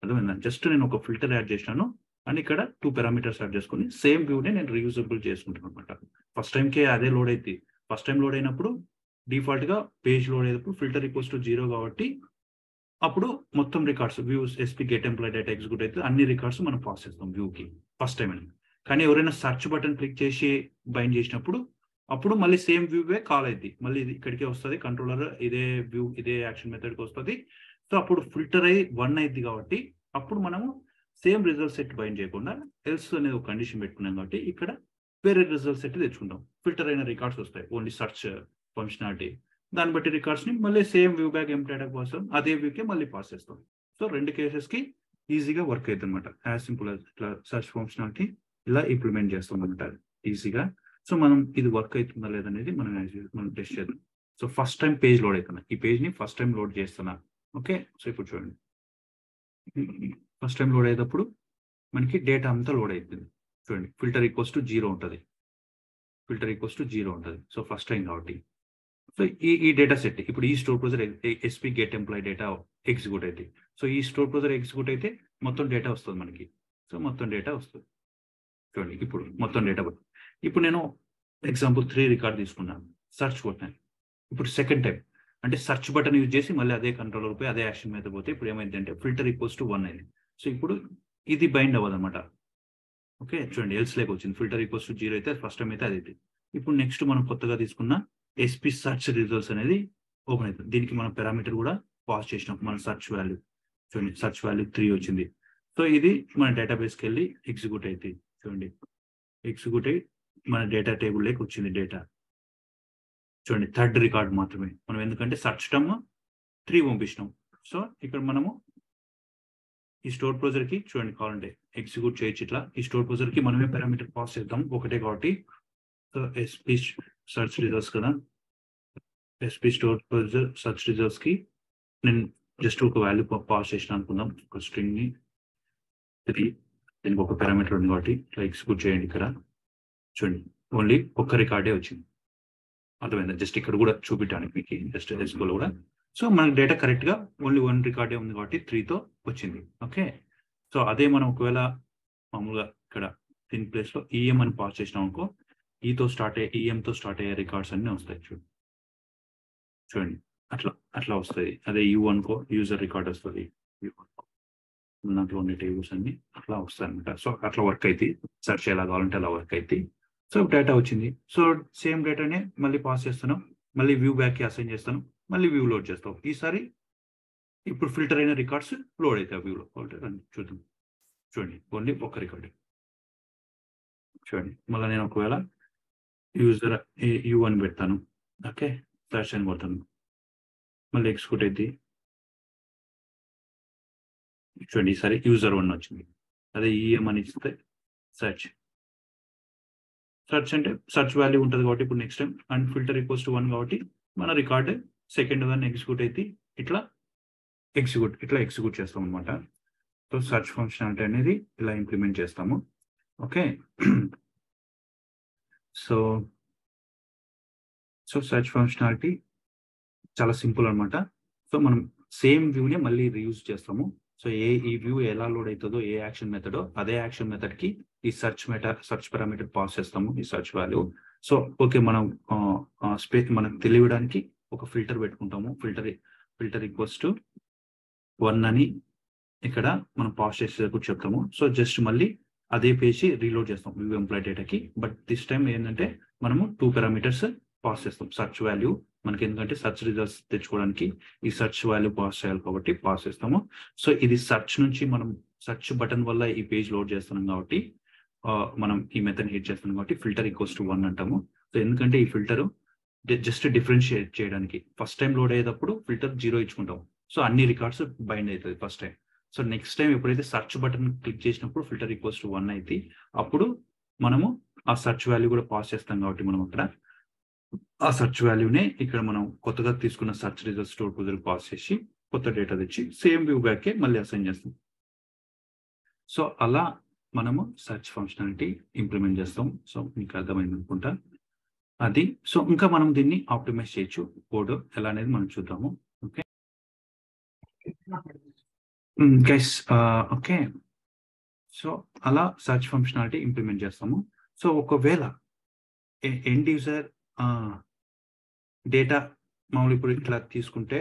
అర్థమైందా? జస్ట్ నేను ఒక ఫిల్టర్ యాడ్ చేసినాను అండ్ ఇక్కడ 2 పారామీటర్స్ యాడ్ చేసుకుని సేమ్ వ్యూని నేను రీయూజబుల్ చేసుకుంటాను అనమాట. ఫస్ట్ టైంకే అదే లోడ్ అవుతుంది. ఫస్ట్ టైం లోడ్ అయినప్పుడు డిఫాల్ట్ గా పేజ్ లోడ్ అయినప్పుడు ఫిల్టర్ ఈక్వల్స్ టు 0 కాబట్టి అప్పుడు మొత్తం records views SP get employee data execute అయితే అన్ని రికార్డ్స్ మనం పాస్ చేస్తాం వ్యూకి ఫస్ట్ టైం అని. కానీ ఎవరైనా సెర్చ్ బటన్ క్లిక్ చేసి బైండ్ చేసినప్పుడు అప్పుడు మళ్ళీ సేమ్ వ్యూవే కాల్ అయింది, మళ్ళీ ఇది ఇక్కడికే వస్తుంది, కంట్రోలర్ ఇదే వ్యూ ఇదే యాక్షన్ మెథడ్కి వస్తుంది. సో అప్పుడు ఫిల్టర్ అయ్యి 1 అయింది కాబట్టి అప్పుడు మనము సేమ్ రిజల్ట్ సెట్ బైండ్ చేయకుండా ఎల్స్ అనేది ఒక కండిషన్ పెట్టుకున్నాం కాబట్టి ఇక్కడ వేరే రిజల్ట్ సెట్ తెచ్చుకుంటాం. ఫిల్టర్ అయిన రికార్డ్స్ వస్తాయి ఓన్లీ సెర్చ్ ఫంక్షనాలిటీ, దాన్ని బట్టి రికార్డ్స్ ని మళ్ళీ same view bag employee data కోసం అదే వ్యూకే మళ్ళీ పాస్ చేస్తాం. సో రెండు కేసెస్ కి ఈజీగా వర్క్ అవుతుంది అనమాట. యాజ్ సింపుల్ as ఇట్లా సెర్చ్ ఫంక్షనాలిటీ ఇలా ఇంప్లిమెంట్ చేస్తాం అనమాట ఈజీగా. సో మనం ఇది వర్క్ అవుతుందా లేదనేది మనం టెస్ట్ చేద్దాం. So first time page load అవుతున్నా, ఈ పేజ్ ని ఫస్ట్ టైం లోడ్ చేస్తున్నా. ఓకే, సో ఇప్పుడు చూడండి, ఫస్ట్ టైం లోడ్ అయ్యేటప్పుడు మనకి డేటా అంతా లోడ్ అవుతుంది. చూడండి, ఫిల్టర్ ఈక్వల్స్ టు 0 ఉంటుంది, ఫిల్టర్ ఈక్వల్స్ టు 0 ఉంటుంది. సో ఫస్ట్ టైం కాబట్టి సో ఈ డేటా సెట్ ఇప్పుడు ఈ store procedure SP get employee data execute అయితే, సో ఈ స్టోర్ ప్రొసీజర్ ఎగ్జిక్యూట్ అయితే మొత్తం డేటా వస్తుంది మనకి. సో మొత్తం డేటా వస్తుంది. చూడండి ఇప్పుడు మొత్తం డేటా. ఇప్పుడు నేను ఎగ్జాంపుల్ 3 రికార్డ్ తీసుకున్నాను, సెర్చ్ కొట్టాను. ఇప్పుడు సెకండ్ టైం అంటే సెర్చ్ బటన్ యూజ్ చేసి మళ్ళీ అదే కంట్రోలర్ పోయి అదే యాక్షన్ మీద పోతే ఇప్పుడు ఏమైందంటే ఫిల్టర్ ఈక్వల్స్ టు 1 అయింది. సో ఇప్పుడు ఇది బైండ్ అవ్వదు అనమాట. ఓకే, చూడండి ఎల్స్ లేక వచ్చింది, ఫిల్టర్ ఈక్వల్స్ టు 0 అయితే ఫస్ట్ టైం అయితే అది. ఇప్పుడు నెక్స్ట్ మనం కొత్తగా తీసుకున్న ఎస్పీ సర్చ్ రిజల్ట్స్ అనేది ఓపెన్ అవుతుంది. దీనికి మనం పారామీటర్ కూడా పాస్ చేసినాం, మన సర్చ్ వాల్యూ. చూడండి సర్చ్ వాల్యూ 3 వచ్చింది. సో ఇది మన డేటాబేస్కి వెళ్ళి ఎగ్జిక్యూట్ అవుతుంది. చూడండి ఎగ్జిక్యూట్ అయ్యి మన డేటా టేబుల్ లేక వచ్చింది డేటా. చూడండి థర్డ్ రికార్డ్ మాత్రమే మనం, ఎందుకంటే సర్చ్ టర్మ్ 3 పంపించినాం. సో ఇక్కడ మనము ఈ స్టోర్ ప్రొసీజర్ కి చూడండి కావాలంటే ఎగ్జిక్యూట్ చేయొచ్చు ఇట్లా. ఈ స్టోర్ ప్రొసీజర్ కి మనమే పారామీటర్ పాస్ చేద్దాం ఒకటే కాబట్టి. సో ఎస్పీ సర్చ్ రిజల్ట్స్ కదా, SP store procedure search results కి నేను జస్ట్ ఒక వాల్యూ పాస్ చేసిన అనుకుందాం, ఒక స్ట్రింగ్ ని. దీనికి ఒక పారామీటర్ ఉంది కాబట్టి ఇట్లా ఎగ్జిక్యూట్ చేయండి. ఇక్కడ చూడండి ఓన్లీ ఒక్క రికార్డే వచ్చింది. అర్థమైందా? జస్ట్ ఇక్కడ కూడా చూపించడానికి మీకు జస్ట్ ఎస్కోలో కూడా. సో మనకి డేటా కరెక్ట్ గా ఓన్లీ 1 రికార్డే ఉంది కాబట్టి 3తో వచ్చింది. ఓకే, సో అదే మనం ఒకవేళ మామూలుగా ఇక్కడ దీని ప్లేస్ లో ఈఎం అని పాస్ చేసినాం అనుకో, ఈతో స్టార్ట్ అయ్యే ఈఎంతో స్టార్ట్ అయ్యే రికార్డ్స్ అన్ని వస్తాయి. చూడండి అట్లా వస్తుంది. అదే యూ అనుకో యూజర్ రికార్డ్ వస్తుంది, దాంట్లో ఉండే టేబుల్స్ అన్ని అట్లా వస్తాయి అనమాట. సో అట్లా వర్క్ అయితే సెర్చ్ ఎలా కావాలంటే అలా వర్క్ అయితే. సో డేటా వచ్చింది. సో సేమ్ డేటానే మళ్ళీ పాస్ చేస్తాను, మళ్ళీ వ్యూ బ్యాక్కి అసైన్ చేస్తాను, మళ్ళీ వ్యూ లోడ్ చేస్తాం. ఈసారి ఇప్పుడు ఫిల్టర్ అయిన రికార్డ్స్ లోడ్ అవుతాయి వ్యూలో. చూద్దాం, చూడండి ఓన్లీ ఒక రికార్డ్. చూడండి మళ్ళీ నేను ఒకవేళ యూజర్ యూ అని పెడతాను. ఓకే, సెర్చ్ అని కొడతాను, మళ్ళీ ఎగ్జిక్యూట్ అయింది. చూడండి ఈసారి యూజర్ 1 వచ్చింది. అదే ఈఎం అని ఇస్తే సెర్చ్ అంటే సెర్చ్ వాల్యూ ఉంటుంది కాబట్టి ఇప్పుడు next time and filter equals to 1 కాబట్టి మన రికార్డ్ సెకండ్ వన్ ఎగ్జిక్యూట్ అయితే ఇట్లా ఎగ్జిక్యూట్ చేస్తాం అనమాట. సో సెర్చ్ ఫంక్షనాలిటీ అనేది ఇలా ఇంప్లిమెంట్ చేస్తాము. ఓకే, సో సెర్చ్ ఫంక్షనాలిటీ చాలా సింపుల్ అనమాట. సో మనం సేమ్ వ్యూని మళ్ళీ రీయూజ్ చేస్తాము. సో ఈ వ్యూ ఎలా లోడ్ అవుతుందో, ఏ యాక్షన్ మెథడో అదే యాక్షన్ మెథడ్ కి ఈ సెర్చ్ పారామీటర్ పాస్ చేస్తాము, ఈ సెర్చ్ వాల్యూ. సో ఓకే, మనం మనకు తెలియడానికి ఒక ఫిల్టర్ పెట్టుకుంటాము. ఫిల్టర్ ఈక్వల్స్ టు 1 అని ఇక్కడ మనం పాస్ చేసేటప్పుడు చెప్తాము. సో జస్ట్ మళ్ళీ అదే పేజ్ రీలోడ్ చేస్తాం వ్యూ ఎంప్లాయ్ డేటాకి. బట్ దిస్ టైం ఏంటంటే మనము 2 పారామీటర్స్ పాస్ చేస్తాం. సెర్చ్ వాల్యూ మనకి ఎందుకంటే సెర్చ్ రిజల్ట్స్ తెచ్చుకోవడానికి ఈ సెర్చ్ వాల్యూ పాస్ చేయాలి కాబట్టి పాస్ చేస్తాము. సో ఇది సెర్చ్ నుంచి మనం సెర్చ్ బటన్ వల్ల ఈ పేజ్ లోడ్ చేస్తున్నాం కాబట్టి మనం ఈ మెథడ్ హిట్ చేస్తున్నాం కాబట్టి ఫిల్టర్ ఈక్వల్స్ టు 1 అంటాము. సో ఎందుకంటే ఈ ఫిల్టర్ జస్ట్ డిఫరెన్షియేట్ చేయడానికి ఫస్ట్ టైం లోడ్ అయ్యేటప్పుడు ఫిల్టర్ 0 ఇచ్చుకుంటాం. సో అన్ని రికార్డ్స్ బైండ్ అవుతుంది first time. So next time ఎప్పుడైతే సెర్చ్ బటన్ క్లిక్ చేసినప్పుడు ఫిల్టర్ ఈక్వల్స్ టు 1 అయితే అప్పుడు మనము ఆ సెర్చ్ వాల్యూ కూడా పాస్ చేస్తాం కాబట్టి మనం అక్కడ ఆ సెర్చ్ వాల్యూనే ఇక్కడ మనం కొత్తగా తీసుకున్న సెర్చ్ రిజల్ట్ స్టోర్ కుదిరి పాస్ చేసి కొత్త డేటా తెచ్చి సేమ్ వ్యూ బ్యాక్ మళ్ళీ అసైన్ చేస్తాం. సో అలా మనము సెర్చ్ ఫంక్షనాలిటీ ఇంప్లిమెంట్ చేస్తాం. సో మీకు అర్థమైంది అనుకుంటా అది. సో ఇంకా మనం దీన్ని ఆప్టిమైజ్ చేయొచ్చు, కోడ్ ఎలా అనేది మనం చూద్దాము. ఓకే గైస్, ఓకే, సో అలా సెర్చ్ ఫంక్షనాలిటీ ఇంప్లిమెంట్ చేస్తాము. సో ఒకవేళ ఎండ్ యూజర్ డేటా మామూలు ఇప్పుడు ఇట్లా తీసుకుంటే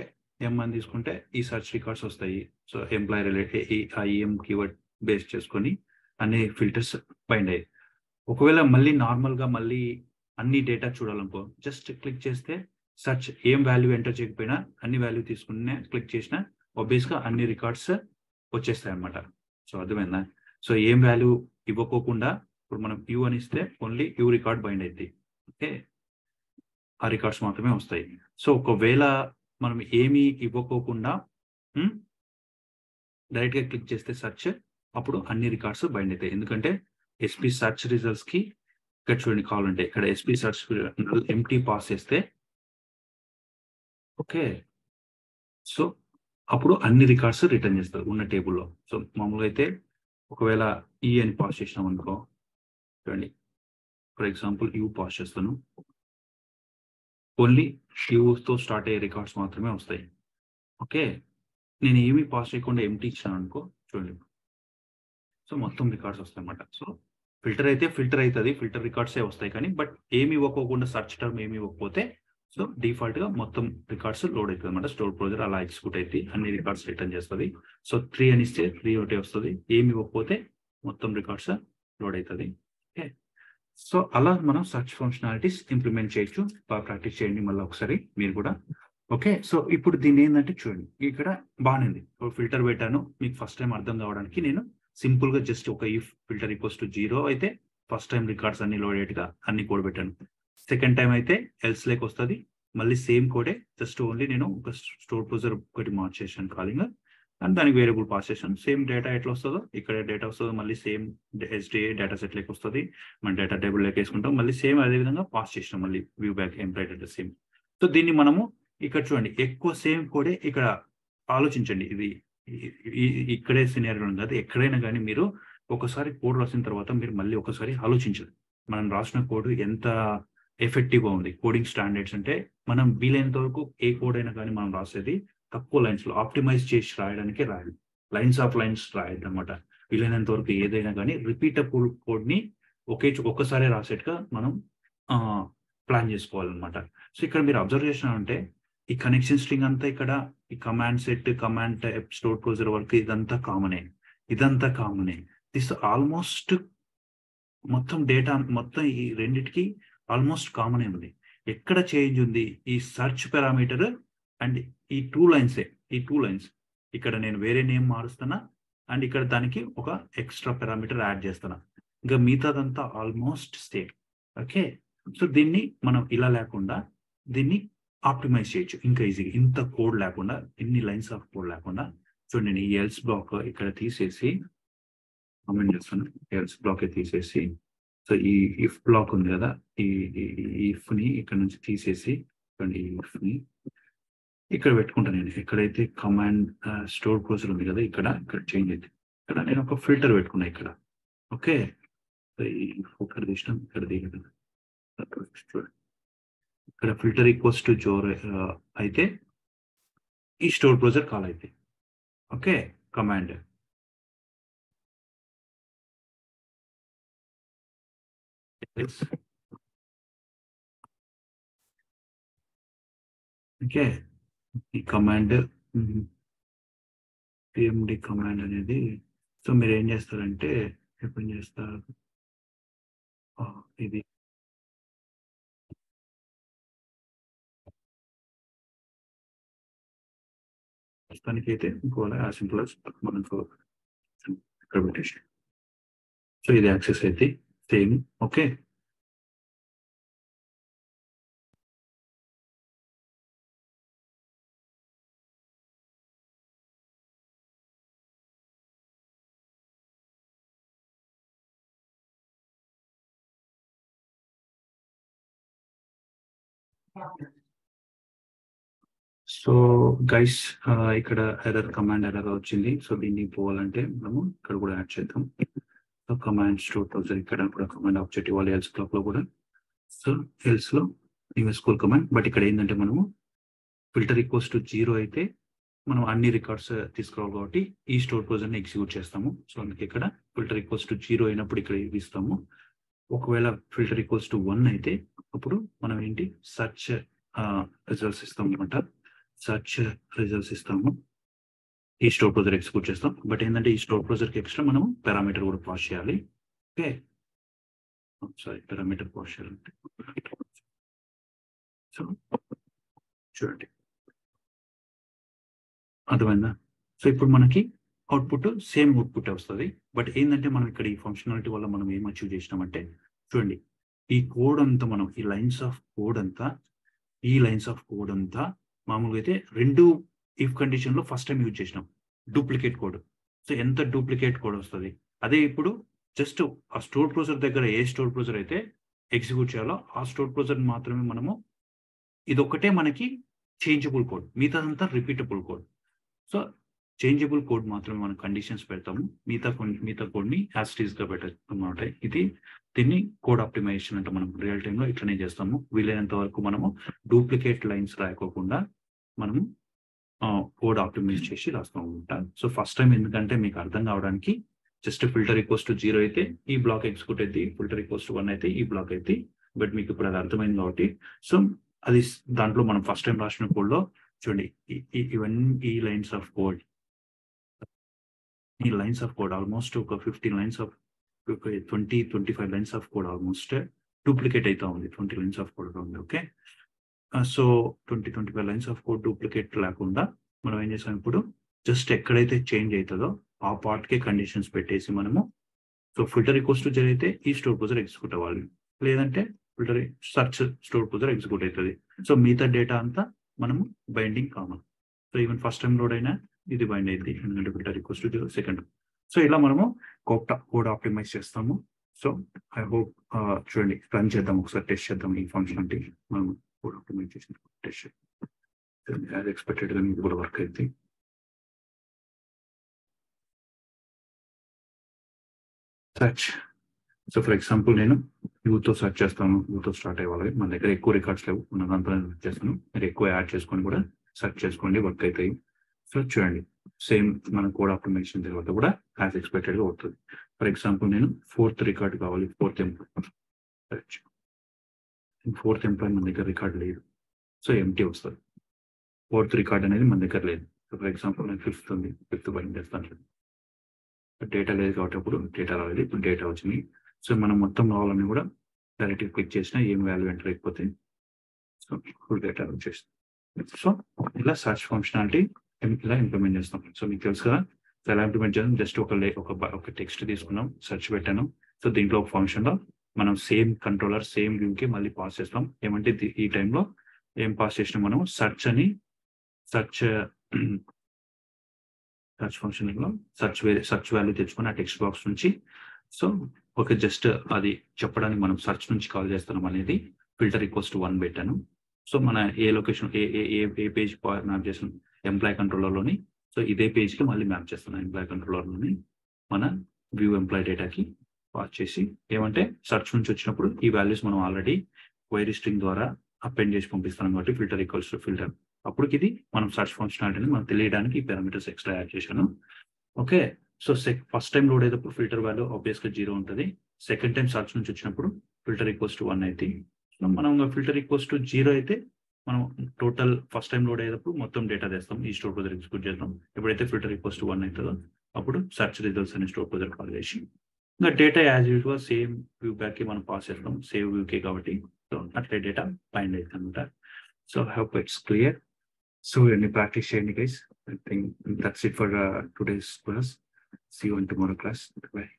అని తీసుకుంటే ఈ సెర్చ్ రికార్డ్స్ వస్తాయి. సో ఎంప్లాయ్ రిలేటెడ్ ఐఎం కీవర్డ్ బేస్ చేసుకొని అన్ని ఫిల్టర్స్ బైండ్ అయ్యాయి. ఒకవేళ మళ్ళీ నార్మల్గా మళ్ళీ అన్ని డేటా చూడాలనుకో జస్ట్ క్లిక్ చేస్తే సెర్చ్ ఏం వాల్యూ ఎంటర్ చేయకపోయినా అన్ని వాల్యూ తీసుకునే క్లిక్ చేసినా ఆబ్వియస్గా అన్ని రికార్డ్స్ వచ్చేస్తాయి అనమాట. సో అర్థమైందా? సో ఏం వాల్యూ ఇవ్వకోకుండా ఇప్పుడు మనం యూ అని ఇస్తే ఓన్లీ యూ రికార్డ్ బైండ్ అవుతాయి. ఓకే, ఆ రికార్డ్స్ మాత్రమే వస్తాయి. సో ఒకవేళ మనం ఏమీ ఇవ్వకోకుండా డైరెక్ట్గా క్లిక్ చేస్తే సెర్చ్ అప్పుడు అన్ని రికార్డ్స్ బైండ్ అవుతాయి. ఎందుకంటే ఎస్పీ సెర్చ్ రిజల్ట్స్ కి ఇక్కడ చూడండి కావాలంటే ఇక్కడ ఎస్పీ సెర్చ్ ఎంటీ పాస్ చేస్తే ఓకే, సో అప్పుడు అన్ని రికార్డ్స్ రిటర్న్ చేస్తారు ఉన్న టేబుల్లో. సో మామూలుగా అయితే ఒకవేళ ఈ అని పాస్ చేసినాం అనుకో, చూడండి ఫర్ ఎగ్జాంపుల్ యూ పాస్ చేస్తాను, ఓన్లీ యూతో స్టార్ట్ అయ్యే రికార్డ్స్ మాత్రమే వస్తాయి. ఓకే, నేను ఏమీ పాస్ చేయకుండా ఎంటీ ఇచ్చాను అనుకో, చూడండి సో మొత్తం రికార్డ్స్ వస్తాయి అన్నమాట. సో ఫిల్టర్ అయితే ఫిల్టర్ అవుతుంది, ఫిల్టర్ రికార్డ్సే వస్తాయి. కానీ బట్ ఏమి ఇవ్వకోకుండా సెర్చ్ టర్మ్ ఏమి ఇవ్వకపోతే సో డిఫాల్ట్ గా మొత్తం రికార్డ్స్ లోడ్ అవుతుంది అనమాట. స్టోర్ ప్రొసీజర్ అలా ఎగ్జిక్యూట్ అయితే అన్ని రికార్డ్స్ రిటర్న్ చేస్తుంది. సో 3 అని ఇస్తే 3 ఒకటే వస్తుంది, ఏమి ఇవ్వకపోతే మొత్తం రికార్డ్స్ లోడ్ అవుతుంది. ఓకే, సో అలా మనం సెర్చ్ ఫంక్షనాలిటీస్ ఇంప్లిమెంట్ చేయొచ్చు. బాగా ప్రాక్టీస్ చేయండి మళ్ళీ ఒకసారి మీరు కూడా. ఓకే, సో ఇప్పుడు దీన్ని ఏంటంటే చూడండి ఇక్కడ బాగానే ఉంది. ఫిల్టర్ పెట్టాను, మీకు ఫస్ట్ టైం అర్థం కావడానికి నేను సింపుల్ గా జస్ట్ ఒక ఇఫ్ ఫిల్టర్ ఈక్వల్స్ టు 0 అయితే ఫస్ట్ టైం రికార్డ్స్ అన్ని లోడ్ అయ్యేట్టుగా అన్ని కోడ్ పెట్టాను. సెకండ్ టైం అయితే ఎల్స్ లేక్ వస్తుంది, మళ్ళీ సేమ్ కోడే జస్ట్ ఓన్లీ నేను ఒక స్టోర్ ప్రొసీజర్ ఒకటి మార్చేసాను కాలింగ్ అండ్ దానికి వేరియబుల్ పాస్ చేశాను. సేమ్ డేటా ఎట్లా వస్తుందో ఇక్కడ డేటా వస్తుందో మళ్ళీ సేమ్ ఎస్డిఏ డేటా సెట్ లేక వస్తుంది, మన డేటా టేబుల్ లేక వేసుకుంటాం, మళ్ళీ సేమ్ అదే విధంగా పాస్ చేసినాం మళ్ళీ view back employee data same. So దీన్ని మనము ఇక్కడ చూడండి ఎక్కువ సేమ్ కోడే ఇక్కడ ఆలోచించండి. ఇది ఇక్కడే సినారియో కాదు, ఎక్కడైనా కానీ మీరు ఒకసారి కోడ్ రాసిన తర్వాత మీరు మళ్ళీ ఒకసారి ఆలోచించాలి మనం రాసిన కోడ్ ఎంత ఎఫెక్టివ్ గా ఉంది. కోడింగ్ స్టాండర్డ్స్ అంటే మనం వీలైనంత వరకు ఏ కోడ్ అయినా కానీ మనం రాసేది తక్కువ లైన్స్ లో ఆప్టిమైజ్ చేసి రాయడానికి రాయాలి, లైన్స్ ఆఫ్ లైన్స్ రాయద్దు అనమాట. వీలైనంత వరకు ఏదైనా కానీ రిపీటబుల్ కోడ్ ని ఒక్కసారి రాసేట్టుగా మనం ప్లాన్ చేసుకోవాలన్నమాట. సో ఇక్కడ మీరు అబ్జర్వ్ చేసినారంటే ఈ కనెక్షన్ స్ట్రింగ్ అంతా ఇక్కడ ఈ command set, command type, store procedure వరకు ఇదంతా కామనే. దిస్ ఆల్మోస్ట్ మొత్తం డేటా మొత్తం ఈ రెండిటికి ఆల్మోస్ట్ కామన్ ఉంది. ఎక్కడ చేంజ్ ఉంది ఈ సెర్చ్ పారామీటర్ అండ్ ఈ టూ లైన్స్ ఇక్కడ నేను వేరే నేమ్ మారుస్తున్నా అండ్ ఇక్కడ దానికి ఒక ఎక్స్ట్రా పారామీటర్ యాడ్ చేస్తున్నా, ఇంకా మిగతాదంతా ఆల్మోస్ట్ సేమ్. ఓకే, సో దీన్ని మనం ఇలా లేకుండా దీన్ని ఆప్టిమైజ్ చేయొచ్చు ఇంకా ఈజీగా. ఇంత కోడ్ లేకుండా, ఎన్ని లైన్స్ ఆఫ్ కోడ్ లేకుండా. చూడండి, నేను ఈ ఎల్స్ బ్లాక్ ఇక్కడ తీసేసి కామెంట్ చేస్తాను. ఎల్స్ బ్లాక్ తీసేసి, సో ఈ ఇఫ్ బ్లాక్ ఉంది కదా, ఈ ఇఫ్ ని ఇక్కడ నుంచి తీసేసి, చూడండి ఈ ఇఫ్ ని ఇక్కడ పెట్టుకుంటాను. నేను ఎక్కడైతే కమాండ్ స్టోర్ క్లోజర్ ఉంది కదా, ఇక్కడ చేంజ్ అయితే ఇక్కడ నేను ఒక ఫిల్టర్ పెట్టుకున్నా ఇక్కడ. ఓకే, ఈ ఇక్కడ తీసినాం, ఇక్కడ దిగదు. ఇక్కడ ఫిల్టర్ ఈక్వల్స్ టు జోర్ అయితే ఈ స్టోర్ క్లోజర్ కాల్ అయితే. ఓకే, కమాండ్ ఓకే, ఈ కమాండ్ పిఎండి కమాండ్ అనేది. సో మీరు ఏం చేస్తారంటే, ఎప్పుడు చేస్తారు ఇది ప్రస్తుతానికి అయితే ఇంకోలా సింపుల్ మనం ఇక్కడ పెట్టేసి, సో ఇది యాక్సెస్ అయితే సేమ్. ఓకే, సో గైస్ ఇక్కడ ఎర్రర్ కమాండ్ ఎర్రర్ వచ్చింది. సో దీన్ని పోవాలంటే మనము ఇక్కడ కూడా యాడ్ చేద్దాం. సో కమాండ్ స్టోర్ క్లోజర్ ఇక్కడ కూడా కమాండ్ ఆబ్జెక్ట్ ఇవ్వాలి ఎల్స్ బ్లాక్ లో కూడా. సో ఎల్స్ లో స్కూల్ కమాండ్. బట్ ఇక్కడ ఏంటంటే మనము ఫిల్టర్ ఈక్వల్స్ టు 0 అయితే మనం అన్ని రికార్డ్స్ తీసుకురావాలి కాబట్టి ఈ స్టోర్ క్లోజర్ ని ఎగ్జిక్యూట్ చేస్తాము. సో అందుకే ఇక్కడ ఫిల్టర్ ఈక్వల్స్ టు 0 అయినప్పుడు ఇక్కడ ఇది ఇస్తాము. ఒకవేళ ఫిల్టర్ ఈక్వల్స్ టు 1 అయితే అప్పుడు మనం ఏంటి సర్చ్ రిజల్ట్స్ ఇస్తాం అనమాట. సర్చ్ రిజల్ట్స్ ఇస్తాము, ఈ స్టోర్ క్లోజర్ ఎగ్జిక్యూట్ చేస్తాం. బట్ ఏంటంటే ఈ స్టోర్ క్లోజర్ కి ఎక్స్ట్రా మనము పారామీటర్ కూడా పాస్ చేయాలి. ఓకే, సారీ, పారామీటర్ పాస్ చేయాలంటే సో చూడండి, అర్థమైందా? సో ఇప్పుడు మనకి అవుట్పుట్ సేమ్ అవుట్పుట్ వస్తుంది. బట్ ఏంటంటే మనం ఇక్కడ ఈ ఫంక్షనాలిటీ వల్ల మనం ఏం అచీవ్ చేసినామంటే, చూడండి ఈ కోడ్ అంతా, మనం ఈ లైన్స్ ఆఫ్ కోడ్ అంతా మామూలుగా అయితే 2 ఇఫ్ కండిషన్ లో ఫస్ట్ టైం యూజ్ చేసినాం డూప్లికేట్ కోడ్. సో ఎంత డూప్లికేట్ కోడ్ వస్తుంది. అదే ఇప్పుడు జస్ట్ ఆ స్టోర్ క్లోజర్ దగ్గర ఏ స్టోర్ క్లోజర్ అయితే ఎగ్జిక్యూట్ చేయాలో ఆ స్టోర్ క్లోజర్ మాత్రమే మనము, ఇదొక్కటే మనకి చేంజబుల్ కోడ్, మిగతాదంతా repeatable code. So changeable code మాత్రమే మనం కండిషన్స్ పెడతాము, మిగతా కోడ్ ని యాజ్ ఇట్ ఈస్ గా పెట్టాము అనమాట. దీన్ని కోడ్ ఆప్టిమైజేషన్ అంటే మనం రియల్ టైమ్ లో ఇట్లనే చేస్తాము. వీలైనంత వరకు మనము డూప్లికేట్ లైన్స్ రాయకోకుండా మనము కోడ్ ఆప్టిమైజ్ చేసి రాస్తాం అనమాట. సో ఫస్ట్ టైం ఎందుకంటే మీకు అర్థం కావడానికి జస్ట్ ఫిల్టర్ ఈక్వల్స్ టు 0 అయితే ఈ బ్లాక్ ఎగ్జిక్యూట్ అయితే, ఫిల్టర్ ఈక్వల్స్ టు 1 అయితే ఈ బ్లాక్ అయితే. బట్ మీకు ఇప్పుడు అది అర్థమైంది కాబట్టి, సో అది దాంట్లో మనం ఫస్ట్ టైం రాసిన కోడ్ లో చూడండి ఇవన్నీ ఈ లైన్స్ ఆఫ్ కోడ్ ఆల్మోస్ట్ ఒక 15 lines of 20-25 lines of code almost duplicate అవుతా ఉంది. 20 లైన్స్ ఆఫ్ కోడ్ ఉంది. Okay, so 20-25 lines of code duplicate లేకుండా మనం ఏం చేసాం, ఇప్పుడు జస్ట్ ఎక్కడైతే చేంజ్ అవుతుందో ఆ పార్ట్ కే కండిషన్స్ పెట్టేసి మనము, సో ఫిల్టర్ ఈక్వల్స్ టు 0 అయితే ఈ స్టోర్ క్లోజర్ ఎగ్జిక్యూట్ అవ్వాలి, లేదంటే filter search store closure execute అవుతుంది. సో మిగతా డేటా అంతా మనము binding common. So even first time load అయినా ఇది బైండ్ అయింది, ఎందుకంటే filter equals to 0 second. So ఇలా మనము కోడ్ ఆప్టిమైజ్ చేస్తాము. సో ఐ హోప్ చూడండి, రన్ చేద్దాం, ఒకసారి టెస్ట్ చేద్దాం ఈ ఫంక్షనాలిటీ. మనం కోడ్ ఆప్టిమైజ్ చేసిన టెస్ట్ చేద్దాం. యాజ్ ఎక్స్పెక్టెడ్ గా మీకు కూడా వర్క్ అయితే. సర్చ్, సో ఫర్ ఎగ్జాంపుల్ నేను యూతో సర్చ్ చేస్తాను, యూతో స్టార్ట్ అయ్యేవాళ్ళకి. మన దగ్గర ఎక్కువ రికార్డ్స్ లేవు, మన దాంట్లో చేస్తాను. మీరు ఎక్కువ యాడ్ చేసుకొని కూడా సర్చ్ చేసుకోండి, వర్క్ అవుతాయి. సో చూడండి, సేమ్ మన కోడ్ ఆప్టిమైజేషన్ తర్వాత కూడా యాజ్ ఎక్స్పెక్టెడ్ గా అవుతుంది. ఫర్ ఎగ్జాంపుల్ నేను 4th రికార్డ్ కావాలి, 4th ఎంప్లాయ్. 4th ఎంప్లాయ్ మన దగ్గర రికార్డ్ లేదు, సో ఎంటీ వస్తుంది. 4th రికార్డ్ అనేది మన దగ్గర లేదు. ఫర్ ఎగ్జాంపుల్ నేను 5th ఉంది, 5th బైండ్ చేస్తాను. డేటా లేదు కాబట్టి అప్పుడు డేటా రాలేదు, ఇప్పుడు డేటా వచ్చింది. సో మనం మొత్తం కావాలని కూడా డైరెక్ట్ క్లిక్ చేసినా ఏం వాల్యూ ఎంటర్ అయిపోతే సో ఫుల్ డేటా వచ్చేస్తుంది. సో ఇలా సర్చ్ ఫంక్షనాలిటీ ఇలా ఇంప్లిమెంట్ చేస్తాం. సో మీకు తెలుసు కదా, ఎలా ఇంప్లిమెంట్ చేస్తాం. జస్ట్ ఒక టెక్స్ట్ తీసుకున్నాం, సెర్చ్ పెట్టాను. సో దీంట్లో ఒక ఫంక్షన్ లో మనం సేమ్ కంట్రోలర్ సేమ్ వ్యూ కి మళ్ళీ పాస్ చేస్తాం. ఏమంటే ఈ టైంలో ఏం పాస్ చేసినా మనం సెర్చ్ ఫంక్షన్ లో సెర్చ్ వాల్యూ తెచ్చుకొని ఆ టెక్స్ట్ బాక్స్ నుంచి సో ఓకే జస్ట్ అది చెప్పడానికి మనం సెర్చ్ నుంచి కాల్ చేస్తున్నాం అనేది ఫిల్టర్ ఈక్వల్స్ టు 1 పెట్టాను. సో మన ఏ లొకేషన్ ఏ పేజ్ మ్యాప్ చేసిన ఎంప్లాయ్ కంట్రోలర్లోని సో ఇదే పేజ్ కి మళ్ళీ మ్యాప్ చేస్తున్నాం. ఎంప్లాయ్ కంట్రోలర్లోని మన వ్యూ ఎంప్లాయ్ డేటాకి పాస్ చేసి ఏమంటే సెర్చ్ నుంచి వచ్చినప్పుడు ఈ వాల్యూస్ మనం ఆల్రెడీ క్వైరీ స్ట్రింగ్ ద్వారా అపెండ్ చేసి పంపిస్తున్నాం కాబట్టి ఫిల్టర్ ఈక్వల్స్ టు ఫిల్టర్. అప్పుడు ఇది మనం సెర్చ్ ఫంక్షనాలిటీని మనం తెలియడానికి ఈ పారామీటర్స్ ఎక్స్ట్రా యాడ్ చేశాను. Okay so first time load అయ్యేటప్పుడు ఫిల్టర్ వాల్యూ ఆబ్వియస్ గా 0 ఉంటుంది. సెకండ్ టైం సెర్చ్ నుంచి వచ్చినప్పుడు ఫిల్టర్ ఈక్వల్స్ టు 1 అయితే మనం ఫిల్టర్ ఈక్వల్స్ టు 0 అయితే మనం టోటల్ ఫస్ట్ టైం లోడ్ అయ్యేటప్పుడు మొత్తం డేటా తెస్తాం, ఈ స్టోర్ ప్రొజెక్ట్ ఎగ్జిక్యూట్ చేస్తాం. ఎప్పుడైతే ఫిల్టర్ ఈక్వల్స్ టు 1 అవుతుందో అప్పుడు సెర్చ్ రిజల్ట్స్ అని స్టోర్ ప్రొజెక్ట్ కాల్ చేసి ఇంకా data as usual same view back కి మనం పాస్ చేస్తాం, సేవ్ వ్యూ కి కాబట్టి సో అట్లే డేటా బైండ్ అవుతుంది అనమాట. So I hope it's clear. So any practice చేయండి guys. I think that's it for today's class. See you in tomorrow class. Bye.